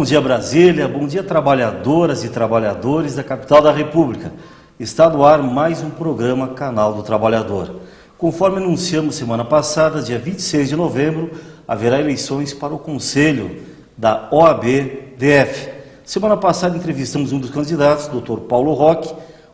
Bom dia, Brasília, bom dia, trabalhadoras e trabalhadores da capital da República. Está no ar mais um programa Canal do Trabalhador. Conforme anunciamos semana passada, dia 26 de novembro, haverá eleições para o Conselho da OAB-DF. Semana passada entrevistamos um dos candidatos, Dr. Paulo Roque.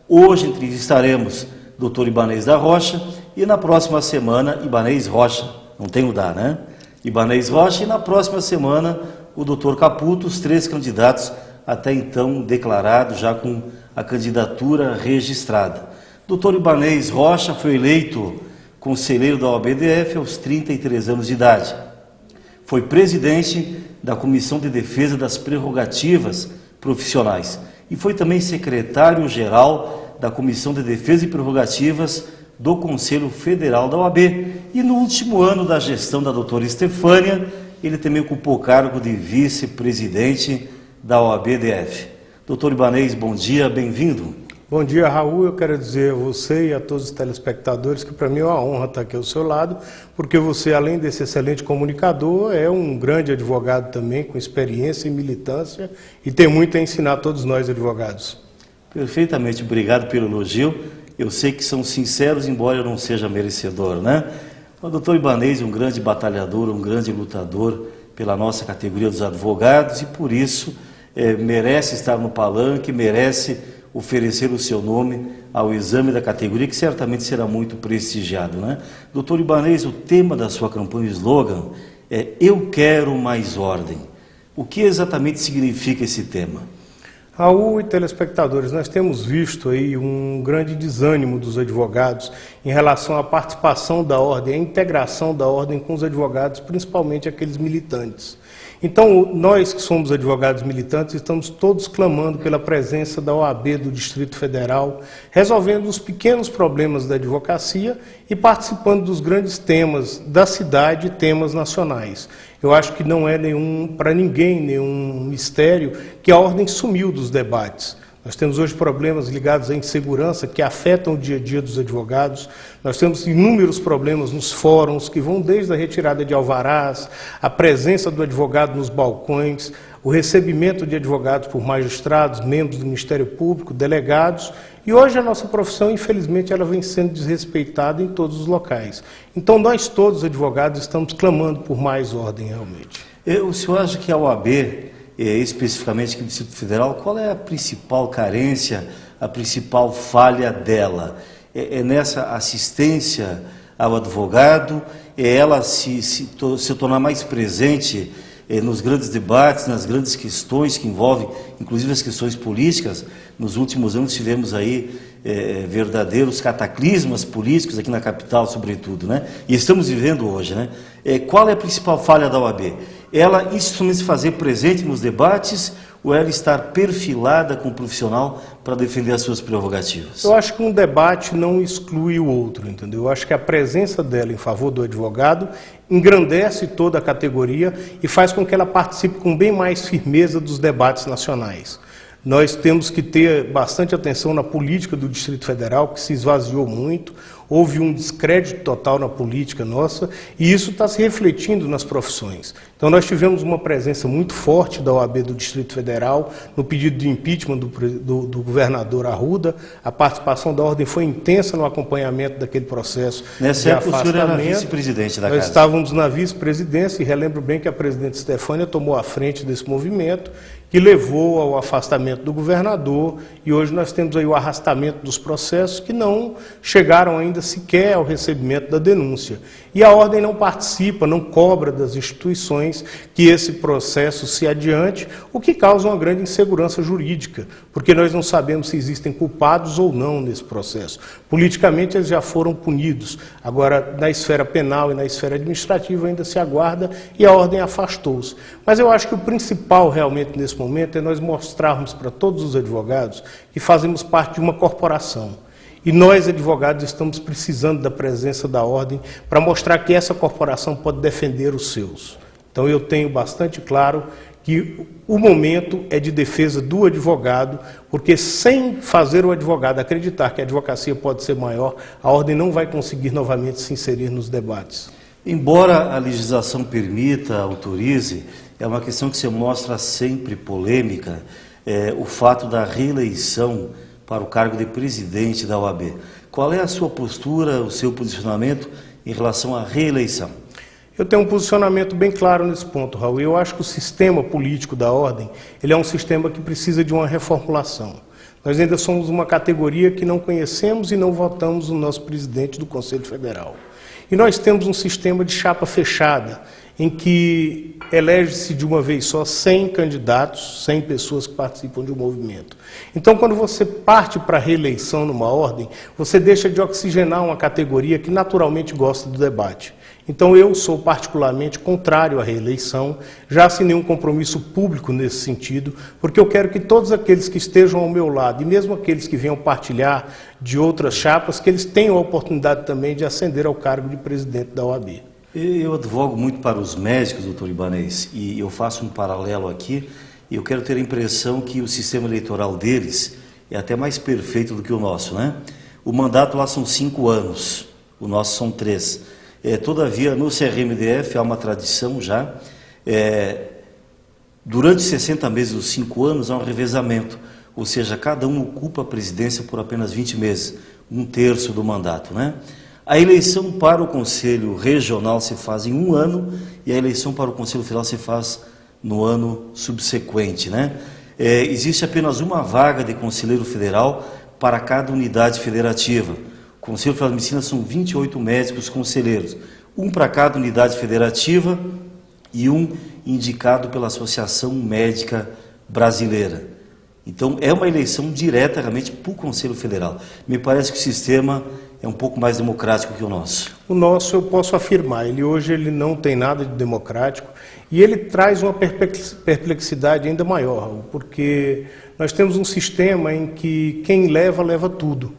Hoje entrevistaremos Dr. Ibanez da Rocha e na próxima semana, Ibanez Rocha, não tem o da, né? Ibanez Rocha e na próxima semana o Dr. Caputo, os três candidatos até então declarados, já com a candidatura registrada. Dr. Ibanez Rocha foi eleito conselheiro da OAB-DF aos 33 anos de idade. Foi presidente da Comissão de Defesa das Prerrogativas Profissionais e foi também secretário-geral da Comissão de Defesa e Prerrogativas do Conselho Federal da OAB. E no último ano da gestão da doutora Estefânia, ele também ocupou o cargo de vice-presidente da OAB-DF. Doutor Ibanez, bom dia, bem-vindo. Bom dia, Raul. Eu quero dizer a você e a todos os telespectadores que para mim é uma honra estar aqui ao seu lado, porque você, além desse excelente comunicador, é um grande advogado também, com experiência e militância, e tem muito a ensinar a todos nós advogados. Perfeitamente, obrigado pelo elogio. Eu sei que são sinceros, embora eu não seja merecedor, né? O doutor Ibanez é um grande batalhador, um grande lutador pela nossa categoria dos advogados e, por isso, merece estar no palanque, merece oferecer o seu nome ao exame da categoria, que certamente será muito prestigiado, né? Doutor Ibanez, o tema da sua campanha, o slogan, é Eu Quero Mais Ordem. O que exatamente significa esse tema? Raul e telespectadores, nós temos visto aí um grande desânimo dos advogados em relação à participação da ordem, à integração da ordem com os advogados, principalmente aqueles militantes. Então, nós que somos advogados militantes, estamos todos clamando pela presença da OAB do Distrito Federal, resolvendo os pequenos problemas da advocacia e participando dos grandes temas da cidade e temas nacionais. Eu acho que não é para ninguém nenhum mistério que a ordem sumiu dos debates. Nós temos hoje problemas ligados à insegurança que afetam o dia a dia dos advogados. Nós temos inúmeros problemas nos fóruns que vão desde a retirada de alvarás, a presença do advogado nos balcões, o recebimento de advogados por magistrados, membros do Ministério Público, delegados. E hoje a nossa profissão, infelizmente, ela vem sendo desrespeitada em todos os locais. Então nós todos, advogados, estamos clamando por mais ordem realmente. O senhor acha que a OAB, especificamente aqui do Distrito Federal, qual é a principal carência, a principal falha dela? É nessa assistência ao advogado? É ela se tornar mais presente nos grandes debates, nas grandes questões que envolvem, inclusive as questões políticas? Nos últimos anos tivemos aí verdadeiros cataclismas políticos aqui na capital, sobretudo, né? E estamos vivendo hoje, né? Qual é a principal falha da OAB? Ela instrumentos se fazer presente nos debates ou ela estar perfilada com o profissional para defender as suas prerrogativas? Eu acho que um debate não exclui o outro, entendeu? Eu acho que a presença dela em favor do advogado engrandece toda a categoria e faz com que ela participe com bem mais firmeza dos debates nacionais. Nós temos que ter bastante atenção na política do Distrito Federal, que se esvaziou muito, houve um descrédito total na política nossa, e isso está se refletindo nas profissões. Então nós tivemos uma presença muito forte da OAB do Distrito Federal, no pedido de impeachment do governador Arruda, a participação da ordem foi intensa no acompanhamento daquele processo Nessa época o senhor era vice-presidente da casa. Nós estávamos na vice-presidência e relembro bem que a presidente Estefânia tomou a frente desse movimento, que levou ao afastamento do governador, e hoje nós temos aí o arrastamento dos processos que não chegaram ainda sequer ao recebimento da denúncia. E a ordem não participa, não cobra das instituições que esse processo se adiante, o que causa uma grande insegurança jurídica, porque nós não sabemos se existem culpados ou não nesse processo. Politicamente eles já foram punidos, agora na esfera penal e na esfera administrativa ainda se aguarda e a ordem afastou-se. Mas eu acho que o principal realmente nesse momento é nós mostrarmos para todos os advogados que fazemos parte de uma corporação. E nós, advogados, estamos precisando da presença da ordem para mostrar que essa corporação pode defender os seus. Então eu tenho bastante claro que o momento é de defesa do advogado, porque sem fazer o advogado acreditar que a advocacia pode ser maior, a ordem não vai conseguir novamente se inserir nos debates. Embora a legislação permita, autorize é uma questão que se mostra sempre polêmica, o fato da reeleição para o cargo de presidente da OAB. Qual é a sua postura, o seu posicionamento em relação à reeleição? Eu tenho um posicionamento bem claro nesse ponto, Raul. Eu acho que o sistema político da ordem, ele é um sistema que precisa de uma reformulação. Nós ainda somos uma categoria que não conhecemos e não votamos o nosso presidente do Conselho Federal. E nós temos um sistema de chapa fechada, em que elege-se de uma vez só 100 candidatos, 100 pessoas que participam de um movimento. Então, quando você parte para a reeleição numa ordem, você deixa de oxigenar uma categoria que naturalmente gosta do debate. Então, eu sou particularmente contrário à reeleição, já assinei um compromisso público nesse sentido, porque eu quero que todos aqueles que estejam ao meu lado, e mesmo aqueles que venham partilhar de outras chapas, que eles tenham a oportunidade também de ascender ao cargo de presidente da OAB. Eu advogo muito para os médicos, doutor Ibanez, e eu faço um paralelo aqui, e eu quero ter a impressão que o sistema eleitoral deles é até mais perfeito do que o nosso, né? O mandato lá são 5 anos, o nosso são 3. Todavia, no CRMDF há uma tradição já, durante 60 meses, os 5 anos, há um revezamento, ou seja, cada um ocupa a presidência por apenas 20 meses, 1/3 do mandato, né? A eleição para o Conselho Regional se faz em 1 ano e a eleição para o Conselho Federal se faz no ano subsequente, né? Existe apenas uma vaga de conselheiro federal para cada unidade federativa. O Conselho Federal de Medicina são 28 médicos conselheiros, um para cada unidade federativa e um indicado pela Associação Médica Brasileira. Então, é uma eleição direta realmente para o Conselho Federal. Me parece que o sistema é um pouco mais democrático que o nosso. O nosso, eu posso afirmar, hoje ele não tem nada de democrático e ele traz uma perplexidade ainda maior, porque nós temos um sistema em que quem leva, leva tudo.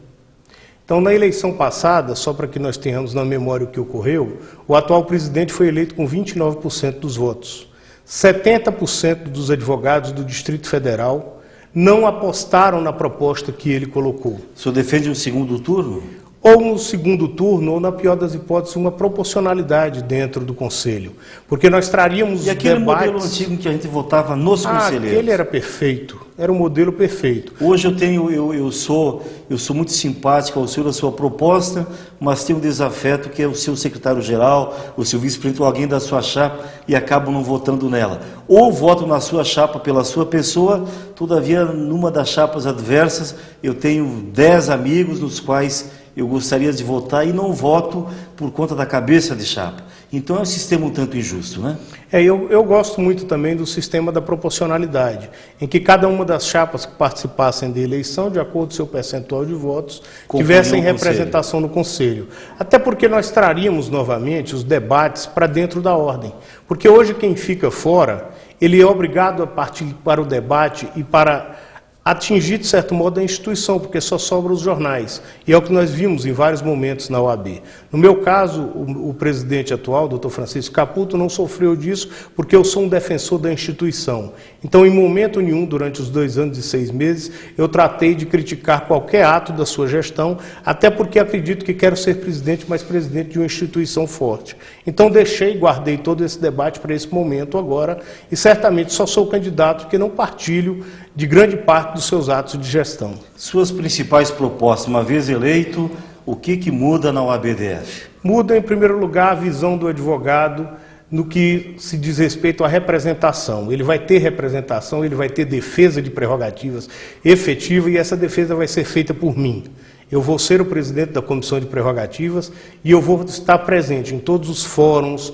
Então, na eleição passada, só para que nós tenhamos na memória o que ocorreu, o atual presidente foi eleito com 29% dos votos. 70% dos advogados do Distrito Federal não apostaram na proposta que ele colocou. O senhor defende um segundo turno? Ou no segundo turno, ou na pior das hipóteses, uma proporcionalidade dentro do Conselho. Porque nós traríamos E aquele debates... modelo antigo em que a gente votava nos conselheiros? Aquele era perfeito, era um modelo perfeito. Hoje eu sou muito simpático ao senhor, a sua proposta, mas tenho um desafeto que é o seu secretário-geral, o seu vice-presidente, ou alguém da sua chapa, e acabo não votando nela. Ou voto na sua chapa pela sua pessoa, todavia, numa das chapas adversas, eu tenho 10 amigos nos quais eu gostaria de votar e não voto por conta da cabeça de chapa. Então é um sistema um tanto injusto, né? Eu gosto muito também do sistema da proporcionalidade, em que cada uma das chapas que participassem da eleição, de acordo com o seu percentual de votos, tivessem representação no Conselho. Até porque nós traríamos novamente os debates para dentro da ordem. Porque hoje quem fica fora, ele é obrigado a partir para o debate e para atingir, de certo modo, a instituição, porque só sobram os jornais. E é o que nós vimos em vários momentos na OAB. No meu caso, o presidente atual, Dr. Francisco Caputo, não sofreu disso porque eu sou um defensor da instituição. Então, em momento nenhum, durante os 2 anos e 6 meses, eu tratei de criticar qualquer ato da sua gestão, até porque acredito que quero ser presidente, mas presidente de uma instituição forte. Então, guardei todo esse debate para esse momento agora, e certamente só sou candidato porque não partilho de grande parte dos seus atos de gestão. Suas principais propostas, uma vez eleito, o que muda na OABDF? Muda, em primeiro lugar, a visão do advogado no que se diz respeito à representação. Ele vai ter representação, ele vai ter defesa de prerrogativas efetiva e essa defesa vai ser feita por mim. Eu vou ser o presidente da Comissão de Prerrogativas e eu vou estar presente em todos os fóruns,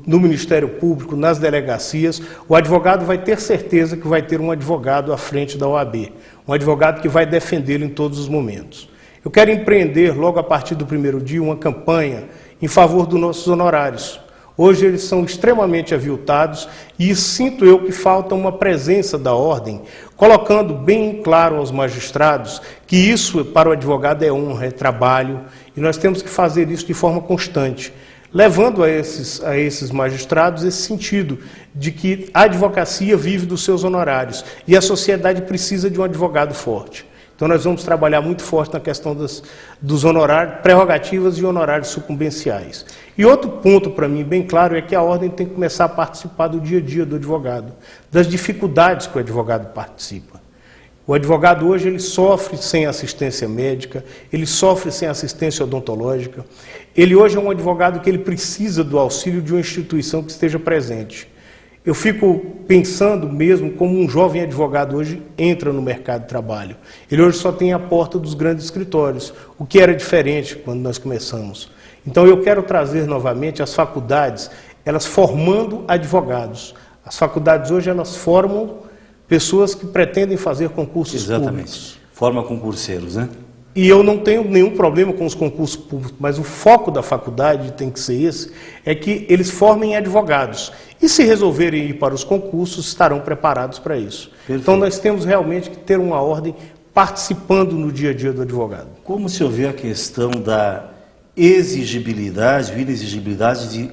no Ministério Público, nas delegacias. O advogado vai ter certeza que vai ter um advogado à frente da OAB, um advogado que vai defendê-lo em todos os momentos. Eu quero empreender, logo a partir do primeiro dia, uma campanha em favor dos nossos honorários. Hoje eles são extremamente aviltados e sinto eu que falta uma presença da ordem, colocando bem claro aos magistrados que isso para o advogado é honra, é trabalho, e nós temos que fazer isso de forma constante, levando a esses magistrados esse sentido de que a advocacia vive dos seus honorários e a sociedade precisa de um advogado forte. Então nós vamos trabalhar muito forte na questão dos honorários, prerrogativas e honorários sucumbenciais. E outro ponto para mim bem claro é que a ordem tem que começar a participar do dia a dia do advogado, das dificuldades que o advogado participa. O advogado hoje ele sofre sem assistência médica, ele sofre sem assistência odontológica. Ele hoje é um advogado que ele precisa do auxílio de uma instituição que esteja presente. Eu fico pensando mesmo como um jovem advogado hoje entra no mercado de trabalho. Ele hoje só tem a porta dos grandes escritórios, o que era diferente quando nós começamos. Então eu quero trazer novamente as faculdades, elas formando advogados. As faculdades hoje elas formam pessoas que pretendem fazer concursos públicos. Forma concurseiros, né? E eu não tenho nenhum problema com os concursos públicos, mas o foco da faculdade tem que ser esse, é que eles formem advogados. E se resolverem ir para os concursos, estarão preparados para isso. Perfeito. Então nós temos realmente que ter uma ordem participando no dia a dia do advogado. Como o senhor vê a questão da exigibilidade ou inexigibilidade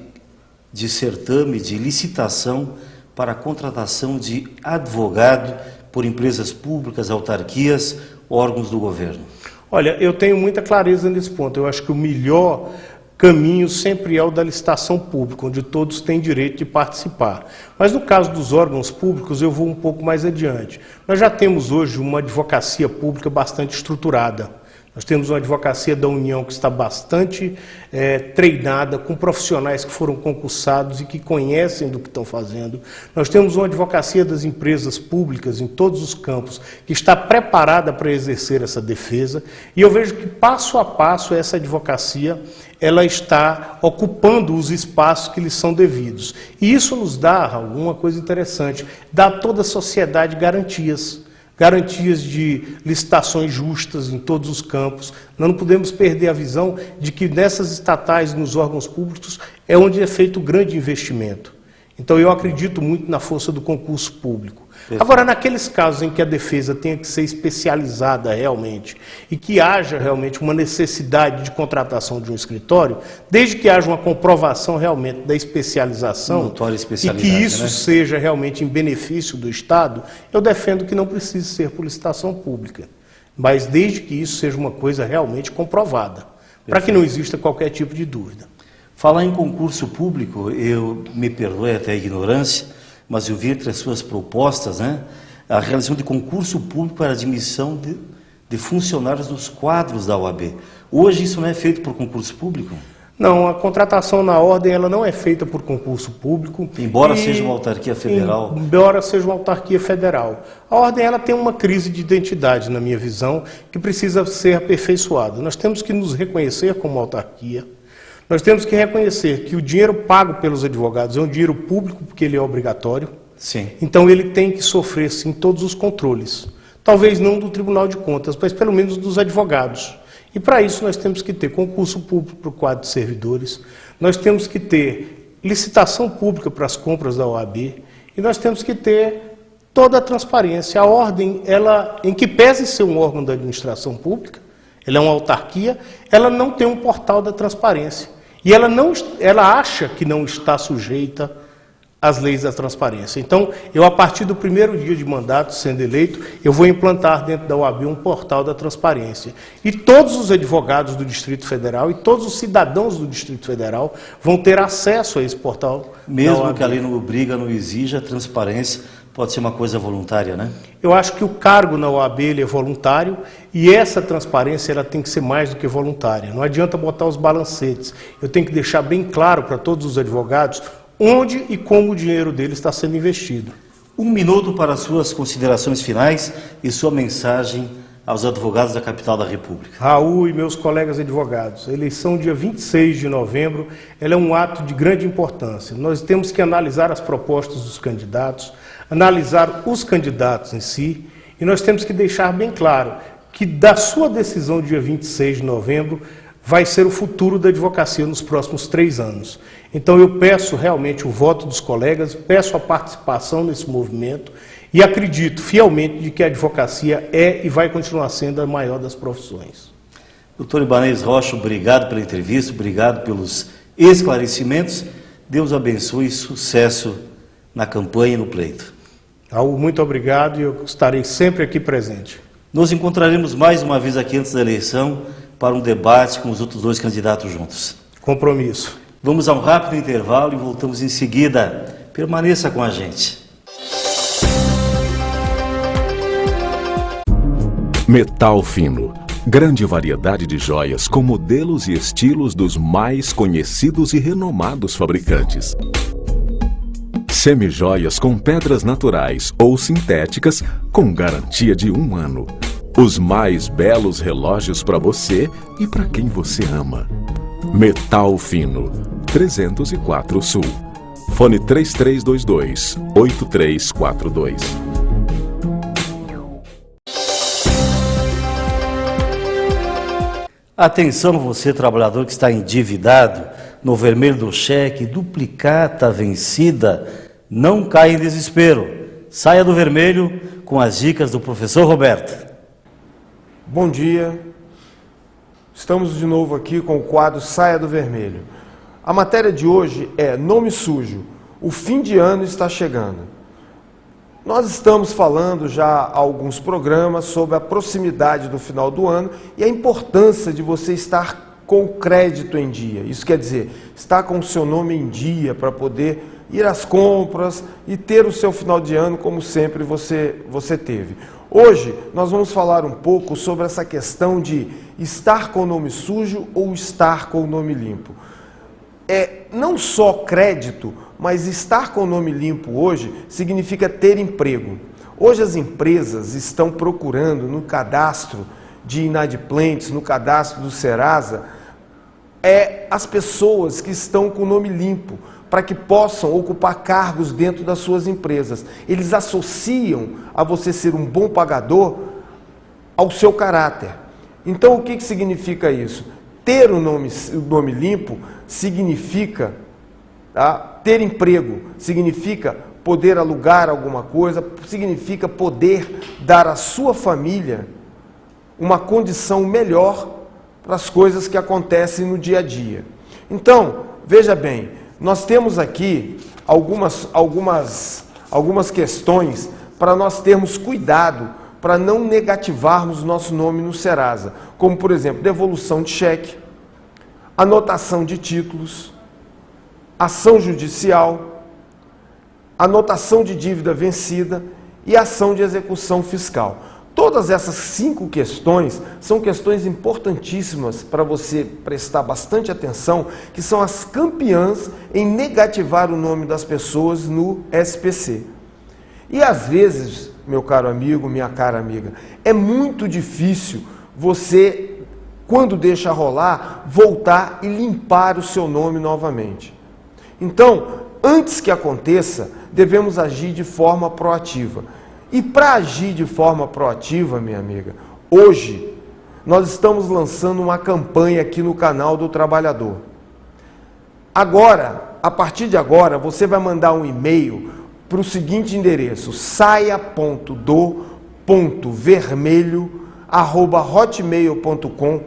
de certame, de licitação para a contratação de advogado por empresas públicas, autarquias, órgãos do governo? Olha, eu tenho muita clareza nesse ponto. Eu acho que o melhor caminho sempre é o da licitação pública, onde todos têm direito de participar. Mas no caso dos órgãos públicos, eu vou um pouco mais adiante. Nós já temos hoje uma advocacia pública bastante estruturada. Nós temos uma advocacia da União que está bastante treinada, com profissionais que foram concursados e que conhecem do que estão fazendo. Nós temos uma advocacia das empresas públicas em todos os campos, que está preparada para exercer essa defesa. E eu vejo que, passo a passo, essa advocacia ela está ocupando os espaços que lhes são devidos. E isso nos dá alguma coisa interessante, dá a toda a sociedade garantias de licitações justas em todos os campos. Nós não podemos perder a visão de que nessas estatais, nos órgãos públicos, é onde é feito o grande investimento. Então eu acredito muito na força do concurso público. Perfeito. Agora, naqueles casos em que a defesa tenha que ser especializada realmente e que haja realmente uma necessidade de contratação de um escritório, desde que haja uma comprovação realmente da especialização e que isso seja realmente em benefício do Estado, eu defendo que não precise ser por licitação pública, mas desde que isso seja uma coisa realmente comprovada, para que não exista qualquer tipo de dúvida. Falar em concurso público, eu me perdoe até a ignorância, mas eu vi entre as suas propostas, né, a realização de concurso público para admissão de funcionários dos quadros da OAB. Hoje isso não é feito por concurso público? Não, a contratação na ordem ela não é feita por concurso público. Embora seja uma autarquia federal? Embora seja uma autarquia federal. A ordem ela tem uma crise de identidade, na minha visão, que precisa ser aperfeiçoada. Nós temos que nos reconhecer como autarquia. Nós temos que reconhecer que o dinheiro pago pelos advogados é um dinheiro público, porque ele é obrigatório. Sim. Então ele tem que sofrer, sim, todos os controles. Talvez não do Tribunal de Contas, mas pelo menos dos advogados. E para isso nós temos que ter concurso público para o quadro de servidores, nós temos que ter licitação pública para as compras da OAB, e nós temos que ter toda a transparência. A ordem, ela, em que pese ser um órgão da administração pública, ela é uma autarquia, ela não tem um portal da transparência. E ela acha que não está sujeita às leis da transparência. Então, eu, a partir do primeiro dia de mandato, sendo eleito, eu vou implantar dentro da OAB um portal da transparência. E todos os advogados do Distrito Federal e todos os cidadãos do Distrito Federal vão ter acesso a esse portal. Mesmo que a lei não obriga, não exija, a transparência pode ser uma coisa voluntária, né? Eu acho que o cargo na OAB ele é voluntário e essa transparência ela tem que ser mais do que voluntária. Não adianta botar os balancetes. Eu tenho que deixar bem claro para todos os advogados onde e como o dinheiro deles está sendo investido. 1 minuto para suas considerações finais e sua mensagem aos advogados da capital da República. Raul e meus colegas advogados, a eleição dia 26 de novembro ela é um ato de grande importância. Nós temos que analisar as propostas dos candidatos, analisar os candidatos em si, e nós temos que deixar bem claro que da sua decisão dia 26 de novembro vai ser o futuro da advocacia nos próximos 3 anos. Então eu peço realmente o voto dos colegas, peço a participação nesse movimento e acredito fielmente de que a advocacia é e vai continuar sendo a maior das profissões. Doutor Ibanez Rocha, obrigado pela entrevista, obrigado pelos esclarecimentos. Deus abençoe e sucesso na campanha e no pleito. Raul, muito obrigado e eu estarei sempre aqui presente. Nos encontraremos mais uma vez aqui antes da eleição para um debate com os outros dois candidatos juntos. Compromisso. Vamos a um rápido intervalo e voltamos em seguida. Permaneça com a gente. Metal fino. Grande variedade de joias com modelos e estilos dos mais conhecidos e renomados fabricantes. Semijoias com pedras naturais ou sintéticas com garantia de 1 ano. Os mais belos relógios para você e para quem você ama. Metal fino. 304 Sul. Fone 3322-8342. Atenção você, trabalhador que está endividado, no vermelho do cheque, duplicata vencida, não caia em desespero. Saia do vermelho com as dicas do professor Roberto. Bom dia, estamos de novo aqui com o quadro Saia do Vermelho. A matéria de hoje é Nome Sujo, o fim de ano está chegando. Nós estamos falando já há alguns programas sobre a proximidade do final do ano e a importância de você estar com o crédito em dia. Isso quer dizer, estar com o seu nome em dia para poder ir às compras e ter o seu final de ano como sempre você teve. Hoje nós vamos falar um pouco sobre essa questão de estar com o nome sujo ou estar com o nome limpo. Não só crédito, mas estar com o nome limpo hoje significa ter emprego. Hoje as empresas estão procurando no cadastro de inadimplentes, no cadastro do Serasa, as pessoas que estão com o nome limpo, para que possam ocupar cargos dentro das suas empresas. Eles associam a você ser um bom pagador ao seu caráter. Então o que significa isso? Ter o nome limpo significa ter emprego, significa poder alugar alguma coisa, significa poder dar à sua família uma condição melhor para as coisas que acontecem no dia a dia. Então, veja bem, nós temos aqui algumas questões para nós termos cuidado para não negativarmos nosso nome no Serasa, como por exemplo, devolução de cheque, anotação de títulos, ação judicial, anotação de dívida vencida e ação de execução fiscal. Todas essas 5 questões são questões importantíssimas para você prestar bastante atenção, que são as campeãs em negativar o nome das pessoas no SPC. E às vezes, meu caro amigo, minha cara amiga, é muito difícil você, quando deixa rolar, voltar e limpar o seu nome novamente. Então, antes que aconteça, devemos agir de forma proativa. E para agir de forma proativa, minha amiga, hoje nós estamos lançando uma campanha aqui no canal do Trabalhador. Agora, a partir de agora, você vai mandar um e-mail para o seguinte endereço: saia.do.vermelho@hotmail.com,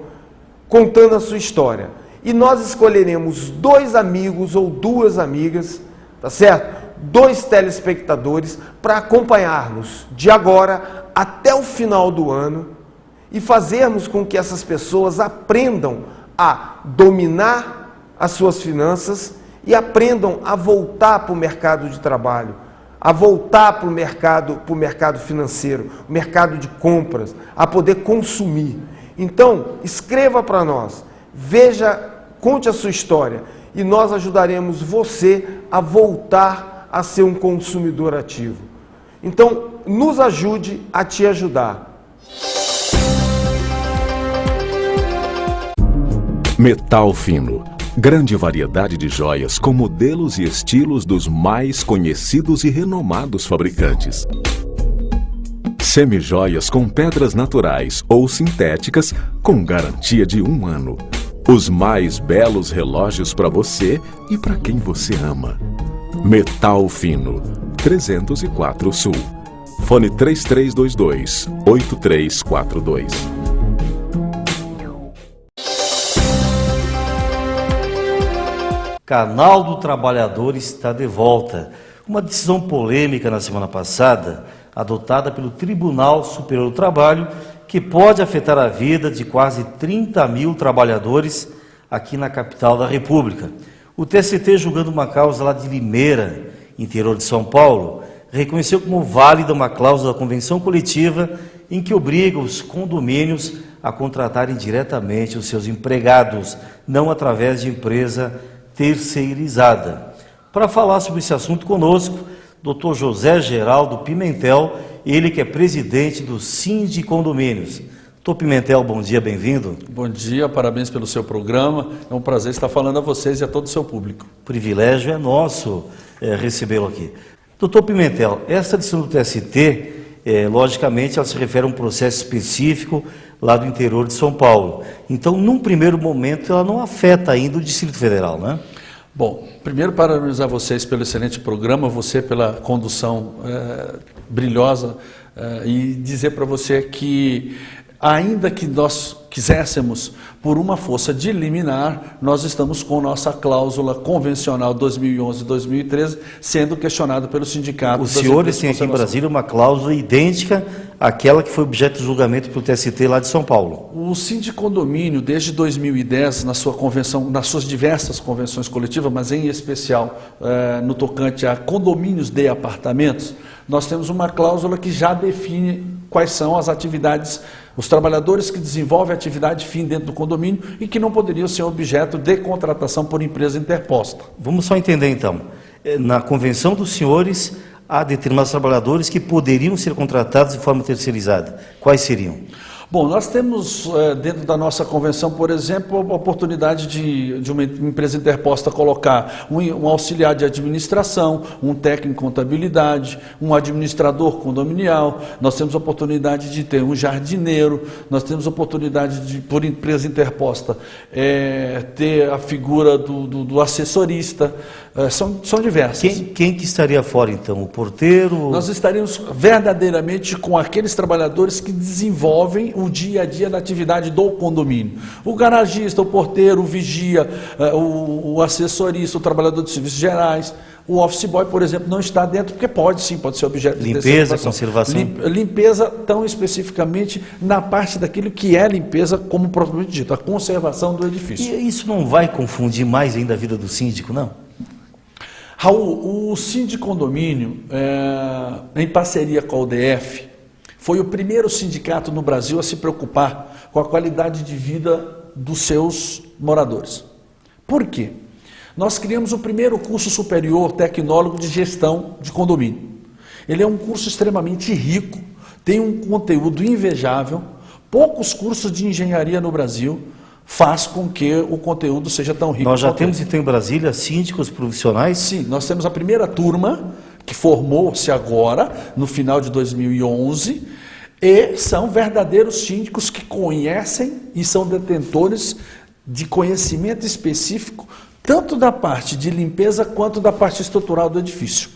contando a sua história. E nós escolheremos 2 amigos ou 2 amigas, tá certo? 2 telespectadores para acompanhar-nos de agora até o final do ano e fazermos com que essas pessoas aprendam a dominar as suas finanças e aprendam a voltar para o mercado de trabalho, a voltar para o mercado financeiro, o mercado de compras, a poder consumir. Então, escreva para nós, conte a sua história e nós ajudaremos você a voltar a ser um consumidor ativo. Então, nos ajude a te ajudar. Metal fino. Grande variedade de joias com modelos e estilos dos mais conhecidos e renomados fabricantes. Semijoias com pedras naturais ou sintéticas com garantia de 1 ano. Os mais belos relógios para você e para quem você ama. Metal fino. 304 Sul. Fone 3322-8342. Canal do Trabalhador está de volta. Uma decisão polêmica na semana passada, adotada pelo Tribunal Superior do Trabalho, que pode afetar a vida de quase 30 mil trabalhadores aqui na capital da República. O TST, julgando uma causa lá de Limeira, interior de São Paulo, reconheceu como válida uma cláusula da convenção coletiva em que obriga os condomínios a contratarem diretamente os seus empregados, não através de empresa terceirizada. Para falar sobre esse assunto conosco, Dr. José Geraldo Pimentel, ele que é presidente do Sindicondomínios. Dr. Pimentel, bom dia, bem-vindo. Bom dia, parabéns pelo seu programa. É um prazer estar falando a vocês e a todo o seu público. O privilégio é nosso recebê-lo aqui. Dr. Pimentel, essa decisão do TST, logicamente, ela se refere a um processo específico lá do interior de São Paulo. Então, num primeiro momento, ela não afeta ainda o Distrito Federal, né? Bom, primeiro parabenizar vocês pelo excelente programa, você pela condução brilhosa e dizer para você que, ainda que nós quiséssemos, por uma força de liminar, nós estamos com nossa cláusula convencional 2011-2013 sendo questionado pelo sindicato. Os senhores têm aqui em Brasília uma cláusula idêntica àquela que foi objeto de julgamento pelo TST lá de São Paulo. O Sindicondomínio, desde 2010, na sua convenção, nas suas diversas convenções coletivas, mas em especial no tocante a condomínios de apartamentos, nós temos uma cláusula que já define quais são as atividades, os trabalhadores que desenvolvem atividade fim dentro do condomínio e que não poderiam ser objeto de contratação por empresa interposta. Vamos só entender então, na convenção dos senhores há determinados trabalhadores que poderiam ser contratados de forma terceirizada. Quais seriam? Bom, nós temos dentro da nossa convenção, por exemplo, a oportunidade de uma empresa interposta colocar um auxiliar de administração, um técnico em contabilidade, um administrador condominial, nós temos a oportunidade de ter um jardineiro, nós temos a oportunidade de, por empresa interposta, ter a figura do assessorista, são diversas. Quem que estaria fora então? O porteiro? Nós estaríamos verdadeiramente com aqueles trabalhadores que desenvolvem o dia a dia da atividade do condomínio. O garagista, o porteiro, o vigia, o assessorista, o trabalhador de serviços gerais. O office boy, por exemplo, não está dentro, porque pode ser objeto de limpeza, conservação. Limpeza, tão especificamente na parte daquilo que é limpeza, como propriamente dito, a conservação do edifício. E isso não vai confundir mais ainda a vida do síndico, não? Raul, o Sindicondomínio, em parceria com a UDF, foi o primeiro sindicato no Brasil a se preocupar com a qualidade de vida dos seus moradores. Por quê? Nós criamos o primeiro curso superior tecnólogo de gestão de condomínio. Ele é um curso extremamente rico, tem um conteúdo invejável, poucos cursos de engenharia no Brasil faz com que o conteúdo seja tão rico. Nós já temos então em Brasília síndicos profissionais? Sim, nós temos a primeira turma que formou-se agora, no final de 2011, e são verdadeiros síndicos que conhecem e são detentores de conhecimento específico, tanto da parte de limpeza quanto da parte estrutural do edifício.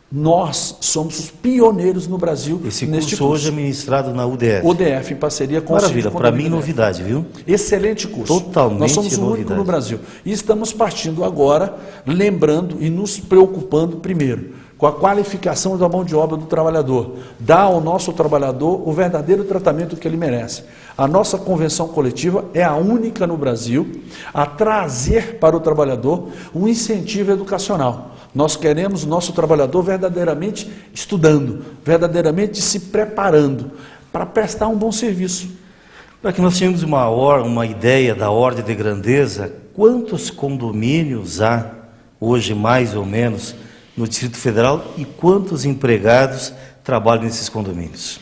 Nós somos os pioneiros no Brasil neste curso. Hoje é ministrado na UDF. UDF, em parceria com o Maravilha, para mim novidade, viu? Excelente curso. Totalmente Nós somos o único no Brasil. E estamos partindo agora, lembrando e nos preocupando primeiro com a qualificação da mão de obra do trabalhador. Dar ao nosso trabalhador o verdadeiro tratamento que ele merece. A nossa convenção coletiva é a única no Brasil a trazer para o trabalhador um incentivo educacional. Nós queremos o nosso trabalhador verdadeiramente estudando, verdadeiramente se preparando para prestar um bom serviço. Para que nós tenhamos uma ideia da ordem de grandeza, quantos condomínios há hoje, mais ou menos, no Distrito Federal e quantos empregados trabalham nesses condomínios?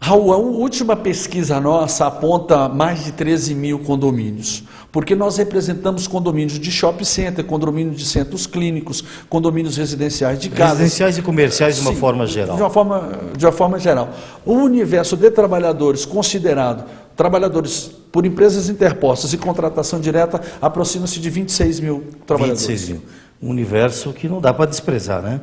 Raul, a última pesquisa nossa aponta mais de 13 mil condomínios, porque nós representamos condomínios de shopping center, condomínios de centros clínicos, condomínios residenciais de casas. Residenciais e comerciais de uma forma geral. De uma forma geral. O universo de trabalhadores considerado trabalhadores por empresas interpostas e contratação direta aproxima-se de 26 mil trabalhadores. 26 mil. Um universo que não dá para desprezar, né?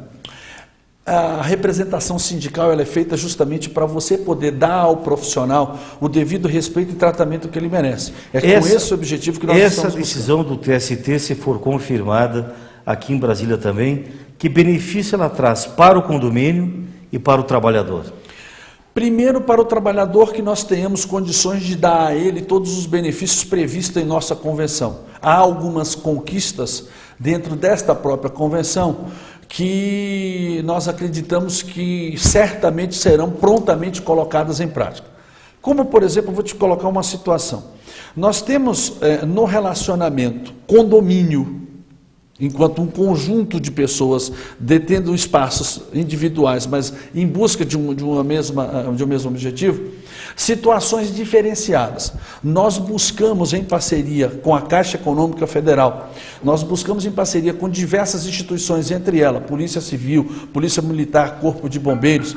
A representação sindical ela é feita justamente para você poder dar ao profissional o devido respeito e tratamento que ele merece. Com esse objetivo que nós estamos buscando. Essa decisão do TST, se for confirmada aqui em Brasília também, que benefício ela traz para o condomínio e para o trabalhador? Primeiro, para o trabalhador, que nós tenhamos condições de dar a ele todos os benefícios previstos em nossa convenção. Há algumas conquistas dentro desta própria convenção que nós acreditamos que certamente serão prontamente colocadas em prática. Como, por exemplo, eu vou te colocar uma situação. Nós temos no relacionamento condomínio, enquanto um conjunto de pessoas detendo espaços individuais, mas em busca de um mesmo objetivo, situações diferenciadas. Nós buscamos em parceria com a Caixa Econômica Federal, nós buscamos em parceria com diversas instituições, entre elas Polícia Civil, Polícia Militar, Corpo de Bombeiros,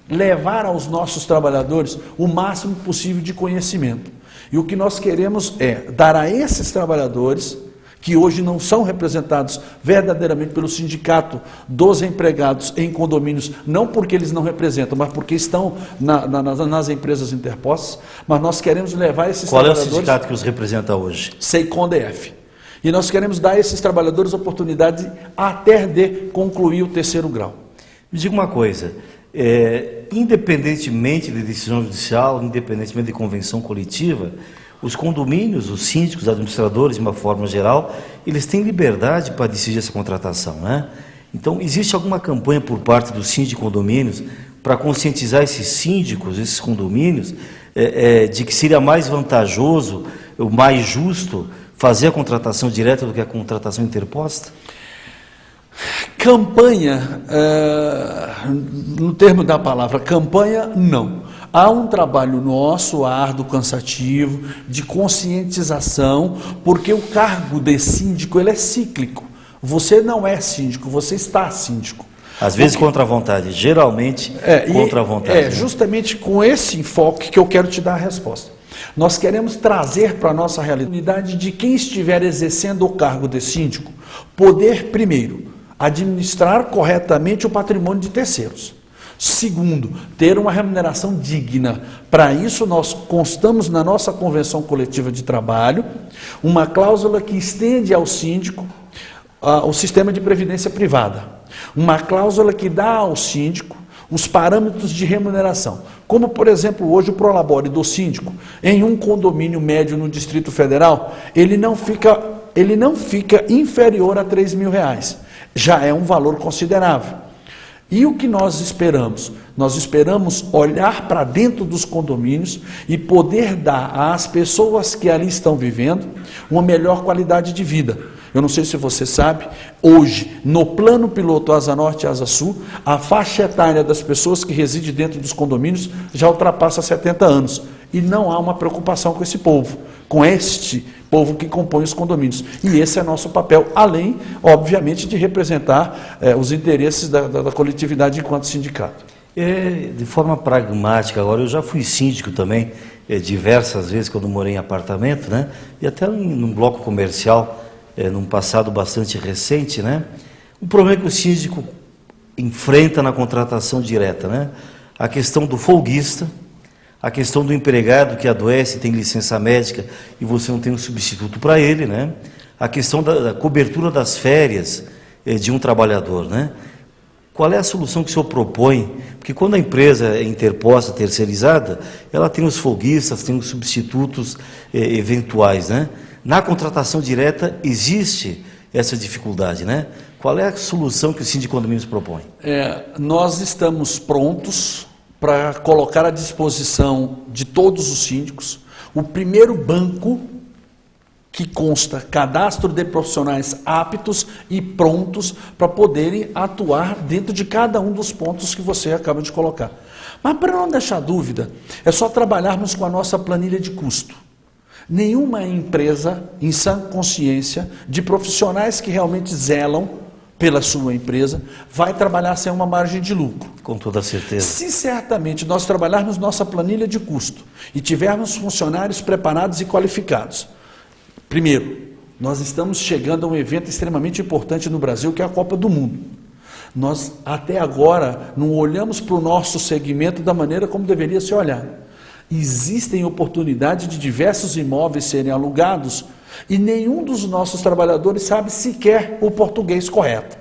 levar aos nossos trabalhadores o máximo possível de conhecimento. E o que nós queremos é dar a esses trabalhadores, que hoje não são representados verdadeiramente pelo sindicato dos empregados em condomínios, não porque eles não representam, mas porque estão nas empresas interpostas, mas nós queremos levar esses trabalhadores... Qual é o sindicato que os representa hoje? SEICOM-DF. E nós queremos dar a esses trabalhadores oportunidade até de concluir o 3º grau. Me diga uma coisa, independentemente de decisão judicial, independentemente de convenção coletiva, os condomínios, os síndicos, os administradores, de uma forma geral, eles têm liberdade para decidir essa contratação, né? Então, existe alguma campanha por parte dos síndicos de condomínios para conscientizar esses síndicos, esses condomínios, de que seria mais vantajoso, ou mais justo, fazer a contratação direta do que a contratação interposta? Campanha, no termo da palavra campanha, não. Há um trabalho nosso, árduo, cansativo, de conscientização, porque o cargo de síndico ele é cíclico. Você não é síndico, você está síndico. Às vezes contra a vontade, geralmente contra a vontade. É justamente com esse enfoque que eu quero te dar a resposta. Nós queremos trazer para a nossa realidade de quem estiver exercendo o cargo de síndico, poder, primeiro, administrar corretamente o patrimônio de terceiros. Segundo, ter uma remuneração digna. Para isso, nós constamos na nossa convenção coletiva de trabalho uma cláusula que estende ao síndico o sistema de previdência privada. Uma cláusula que dá ao síndico os parâmetros de remuneração. Como, por exemplo, hoje o prolabore do síndico, em um condomínio médio no Distrito Federal, ele não fica inferior a R$3.000. Já é um valor considerável. E o que nós esperamos? Nós esperamos olhar para dentro dos condomínios e poder dar às pessoas que ali estão vivendo uma melhor qualidade de vida. Eu não sei se você sabe, hoje, no plano piloto Asa Norte e Asa Sul, a faixa etária das pessoas que residem dentro dos condomínios já ultrapassa 70 anos. E não há uma preocupação com esse povo, com este povo que compõe os condomínios. E esse é nosso papel, além, obviamente, de representar os interesses da coletividade enquanto sindicato. De forma pragmática, agora, eu já fui síndico também, diversas vezes, quando morei em apartamento, né? E até num bloco comercial, num passado bastante recente, né? O problema que o síndico enfrenta na contratação direta, né? A questão do folguista, a questão do empregado que adoece, tem licença médica e você não tem um substituto para ele, né? A questão da cobertura das férias de um trabalhador, né? Qual é a solução que o senhor propõe? Porque quando a empresa é interposta, terceirizada, ela tem os folguistas, tem os substitutos eventuais, né? Na contratação direta existe essa dificuldade, né? Qual é a solução que o Síndico de Condomínios propõe? Nós estamos prontos para colocar à disposição de todos os síndicos o primeiro banco que consta cadastro de profissionais aptos e prontos para poderem atuar dentro de cada um dos pontos que você acaba de colocar. Mas para não deixar dúvida, é só trabalharmos com a nossa planilha de custo. Nenhuma empresa, em sã consciência, de profissionais que realmente zelam pela sua empresa, vai trabalhar sem uma margem de lucro. Com toda certeza. Se certamente nós trabalharmos nossa planilha de custo e tivermos funcionários preparados e qualificados, primeiro, nós estamos chegando a um evento extremamente importante no Brasil, que é a Copa do Mundo. Nós, até agora, não olhamos para o nosso segmento da maneira como deveria ser olhado. Existem oportunidades de diversos imóveis serem alugados e nenhum dos nossos trabalhadores sabe sequer o português correto.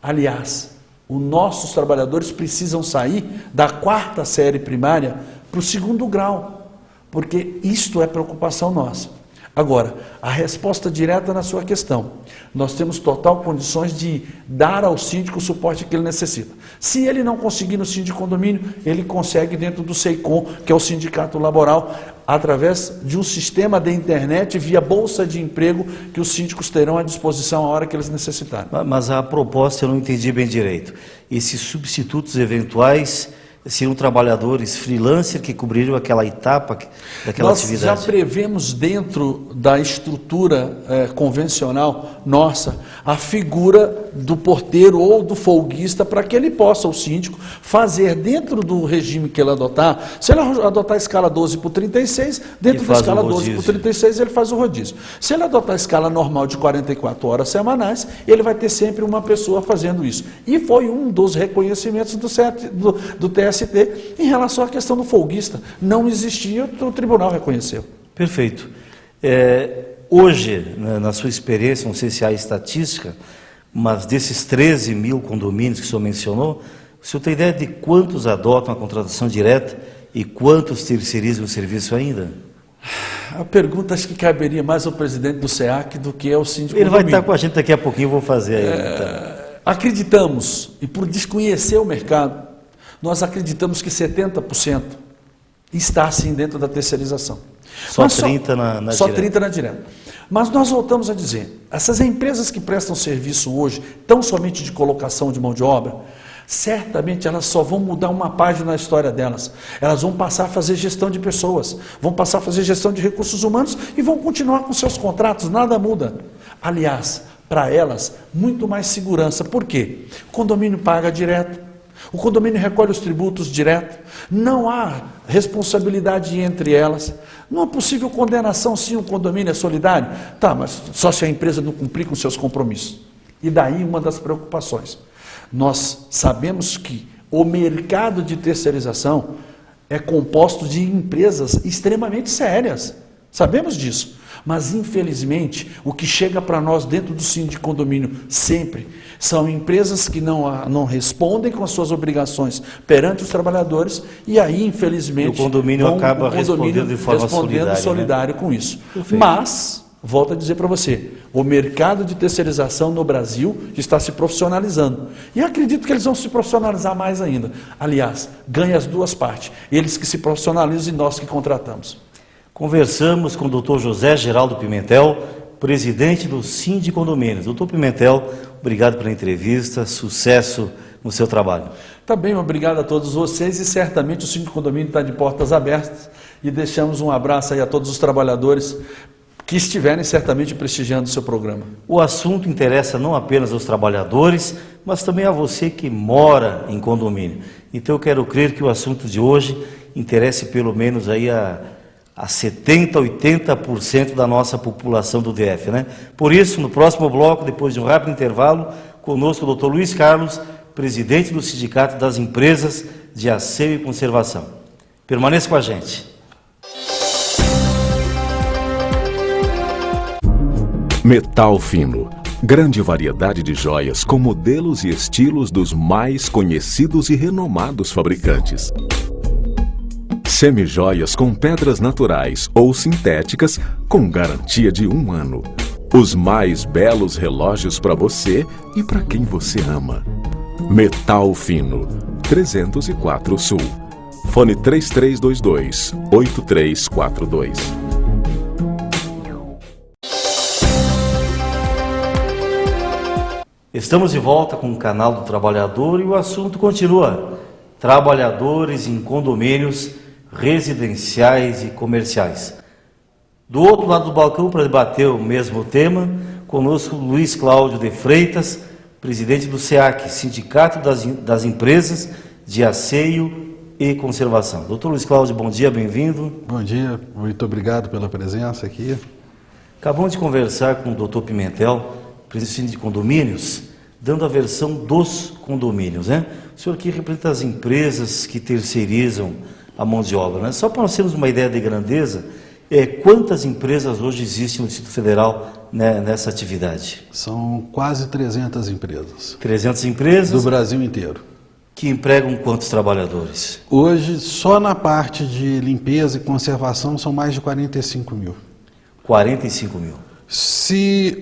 Aliás, Os nossos trabalhadores precisam sair da 4ª série primária para o 2º grau, porque isto é preocupação nossa. Agora, a resposta direta na sua questão, nós temos total condições de dar ao síndico o suporte que ele necessita. Se ele não conseguir no síndico condomínio, ele consegue dentro do SEICOM, que é o sindicato laboral, através de um sistema de internet via bolsa de emprego que os síndicos terão à disposição a hora que eles necessitarem. Mas a proposta eu não entendi bem direito. Esses substitutos eventuais seriam trabalhadores freelancer que cobririam aquela etapa daquela atividade? Nós já prevemos dentro da estrutura convencional nossa a figura do porteiro ou do folguista para que ele possa, o síndico, fazer dentro do regime que ele adotar. Se ele adotar a escala 12 por 36, dentro da escala 12 por 36 ele faz o rodízio. Se ele adotar a escala normal de 44 horas semanais, ele vai ter sempre uma pessoa fazendo isso. E foi um dos reconhecimentos do TST em relação à questão do folguista. Não existia, o tribunal reconheceu. Perfeito. Hoje, na sua experiência, não sei se há estatística, mas desses 13 mil condomínios que o senhor mencionou, o senhor tem ideia de quantos adotam a contratação direta e quantos terceirizam o serviço ainda? A pergunta acho que caberia mais ao presidente do SEAC do que ao síndico. Ele vai estar com a gente daqui a pouquinho, eu vou fazer aí. Então. Acreditamos, e por desconhecer o mercado, nós acreditamos que 70% está assim dentro da terceirização. Só 30% na Só direta. 30% na direta. Mas nós voltamos a dizer, essas empresas que prestam serviço hoje, tão somente de colocação de mão de obra, certamente elas só vão mudar uma página na história delas. Elas vão passar a fazer gestão de pessoas, vão passar a fazer gestão de recursos humanos e vão continuar com seus contratos, nada muda. Aliás, para elas, muito mais segurança. Por quê? O condomínio paga direto, o condomínio recolhe os tributos direto, não há responsabilidade entre elas, não é possível condenação se um condomínio é solidário. Tá, mas só se a empresa não cumprir com seus compromissos. E daí uma das preocupações. Nós sabemos que o mercado de terceirização é composto de empresas extremamente sérias. Sabemos disso. Mas, infelizmente, o que chega para nós dentro do síndico condomínio sempre são empresas que não respondem com as suas obrigações perante os trabalhadores e aí, infelizmente, o condomínio acaba respondendo de forma solidária, com isso. Perfeito. Mas, volto a dizer para você, o mercado de terceirização no Brasil está se profissionalizando. E acredito que eles vão se profissionalizar mais ainda. Aliás, ganha as duas partes. Eles que se profissionalizam e nós que contratamos. Conversamos com o Dr. José Geraldo Pimentel, presidente do Síndico Condomínios. Doutor Pimentel, obrigado pela entrevista, sucesso no seu trabalho. Tá bem, obrigado a todos vocês e certamente o Síndico Condomínio está de portas abertas e deixamos um abraço aí a todos os trabalhadores que estiverem certamente prestigiando o seu programa. O assunto interessa não apenas aos trabalhadores, mas também a você que mora em condomínio. Então eu quero crer que o assunto de hoje interesse pelo menos aí a 70%, 80% da nossa população do DF, né? Por isso, no próximo bloco, depois de um rápido intervalo, conosco o Dr. Luiz Carlos, presidente do Sindicato das Empresas de Asseio e Conservação. Permaneça com a gente. Metal fino. Grande variedade de joias com modelos e estilos dos mais conhecidos e renomados fabricantes. Semijoias com pedras naturais ou sintéticas com garantia de 1 ano. Os mais belos relógios para você e para quem você ama. Metal fino. 304 Sul. Fone 3322-8342. Estamos de volta com o canal do Trabalhador e o assunto continua. Trabalhadores em condomínios residenciais e comerciais. Do outro lado do balcão, para debater o mesmo tema, conosco Luiz Cláudio de Freitas, presidente do SEAC, Sindicato das Empresas de Asseio e Conservação. Doutor Luiz Cláudio, bom dia, bem-vindo. Bom dia, muito obrigado pela presença aqui. Acabamos de conversar com o doutor Pimentel, presidente de condomínios, dando a versão dos condomínios, né? O senhor aqui representa as empresas que terceirizam a mão de obra, né? Só para nós termos uma ideia de grandeza, Quantas empresas hoje existem no Distrito Federal, né, nessa atividade? São quase 300 empresas. 300 empresas? Do Brasil inteiro. Que empregam quantos trabalhadores? Hoje, só na parte de limpeza e conservação, são mais de 45 mil. 45 mil.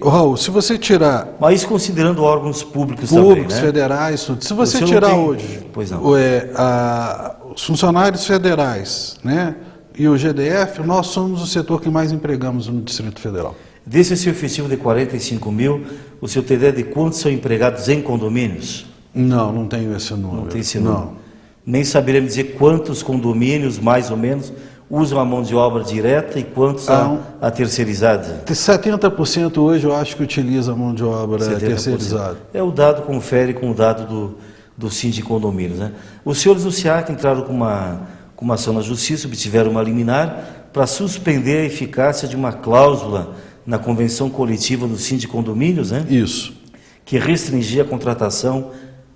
Raul, se você tirar... Mas isso considerando órgãos públicos também, né? federais, tudo. Se você Você tirar não tem... hoje Pois não. Os funcionários federais, né, e o GDF, nós somos o setor que mais empregamos no Distrito Federal. Desse seu efetivo de 45 mil, o senhor tem ideia de quantos são empregados em condomínios? Não tenho esse número. Não tem esse número. Nem saberia me dizer quantos condomínios, mais ou menos, usam a mão de obra direta e quantos a terceirizada? 70% hoje eu acho que utiliza a mão de obra 70%. terceirizada. O dado confere com o dado do Síndico Condomínios, né? Os senhores do SEAC entraram com uma ação na Justiça, obtiveram uma liminar para suspender a eficácia de uma cláusula na Convenção Coletiva do Síndico Condomínios, né? Isso. Que restringia a contratação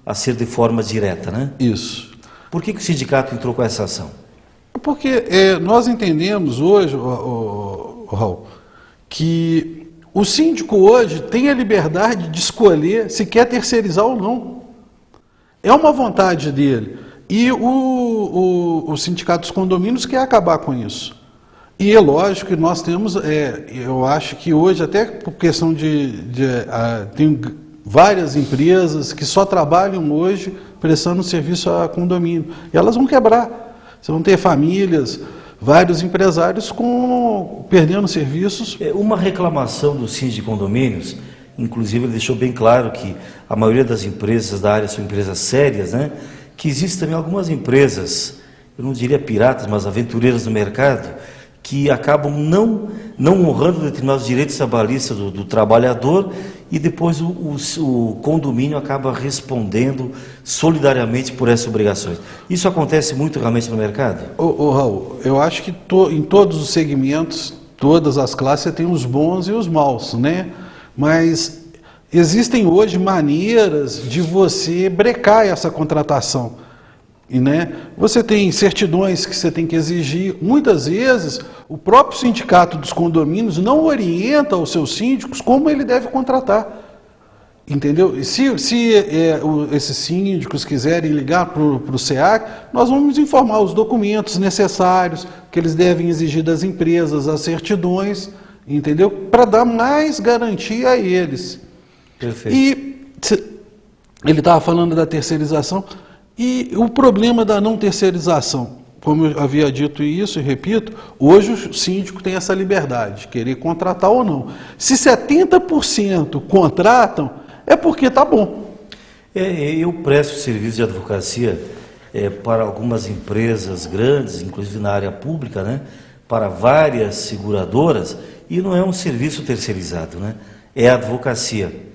a ser de forma direta, né? Isso. Por que o sindicato entrou com essa ação? Porque nós entendemos hoje, Raul, que o síndico hoje tem a liberdade de escolher se quer terceirizar ou não. É uma vontade dele. E o Sindicato dos Condomínios quer acabar com isso. E é lógico que nós temos, eu acho que hoje, até por questão tem várias empresas que só trabalham hoje prestando serviço a condomínio. E elas vão quebrar. Você vão ter famílias, vários empresários perdendo serviços. Uma reclamação do Síndico Condomínios, inclusive ele deixou bem claro que a maioria das empresas da área são empresas sérias, né? Que existem também algumas empresas, eu não diria piratas, mas aventureiras no mercado, que acabam não honrando determinados direitos trabalhistas do trabalhador e depois o condomínio acaba respondendo solidariamente por essas obrigações. Isso acontece muito realmente no mercado? Raul, eu acho que em todos os segmentos, todas as classes, você tem os bons e os maus, né? Mas existem hoje maneiras de você brecar essa contratação. E, né, você tem certidões que você tem que exigir. Muitas vezes, o próprio sindicato dos condomínios não orienta os seus síndicos como ele deve contratar. Entendeu? E se esses síndicos quiserem ligar para o SEAC, nós vamos informar os documentos necessários que eles devem exigir das empresas, as certidões, entendeu? Para dar mais garantia a eles. Perfeito. E ele estava falando da terceirização. E o problema da não terceirização, como eu havia dito isso e repito, hoje o síndico tem essa liberdade de querer contratar ou não. Se 70% contratam, é porque está bom. Eu presto serviço de advocacia para algumas empresas grandes, inclusive na área pública, né? Para várias seguradoras, e não é um serviço terceirizado, né? É a advocacia.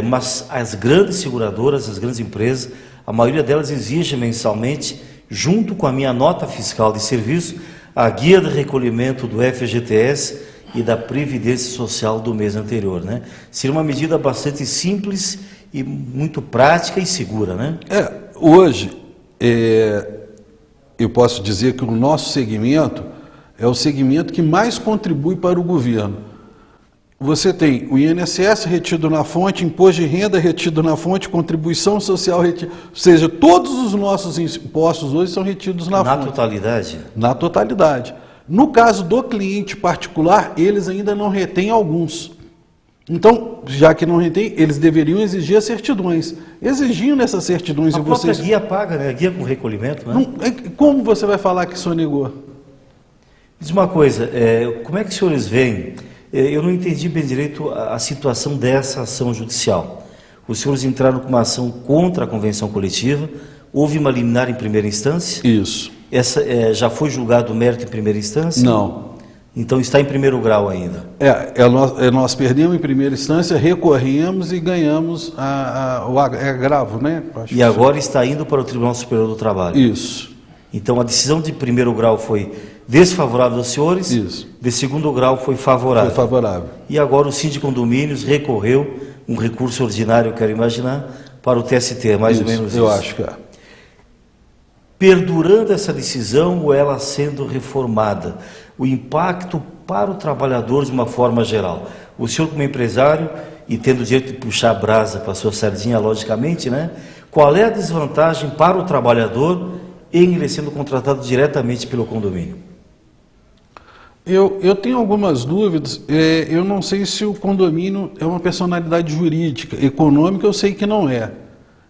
Mas as grandes seguradoras, as grandes empresas, a maioria delas exige mensalmente, junto com a minha nota fiscal de serviço, a guia de recolhimento do FGTS e da Previdência Social do mês anterior, né? Seria uma medida bastante simples e muito prática e segura, né? Hoje, eu posso dizer que o nosso segmento é o segmento que mais contribui para o governo. Você tem o INSS retido na fonte, imposto de renda retido na fonte, contribuição social retida, ou seja, todos os nossos impostos hoje são retidos na fonte. Na totalidade? Na totalidade. No caso do cliente particular, eles ainda não retêm alguns. Então, já que não retêm, eles deveriam exigir as certidões. Exigindo essas certidões A e própria vocês... guia paga, né? A guia com recolhimento, né? Como você vai falar que sonegou? Diz uma coisa, como é que os senhores veem? Eu não entendi bem direito a situação dessa ação judicial. Os senhores entraram com uma ação contra a convenção coletiva, houve uma liminar em primeira instância? Isso. Essa já foi julgado o mérito em primeira instância? Não. Então está em primeiro grau ainda? Nós perdemos em primeira instância, recorremos e ganhamos o agravo, né? E agora está indo para o Tribunal Superior do Trabalho? Isso. Então a decisão de primeiro grau foi desfavorável aos senhores, isso. De segundo grau foi favorável. Foi favorável. E agora o Síndico Condomínios recorreu, um recurso ordinário, eu quero imaginar, para o TST, mais ou menos isso. Eu acho que é. Perdurando essa decisão ou ela sendo reformada, o impacto para o trabalhador de uma forma geral. O senhor, como empresário, e tendo o direito de puxar a brasa para a sua sardinha, logicamente, né? Qual é a desvantagem para o trabalhador em ele sendo contratado diretamente pelo condomínio? Eu tenho algumas dúvidas. Eu não sei se o condomínio é uma personalidade jurídica. Econômica eu sei que não é.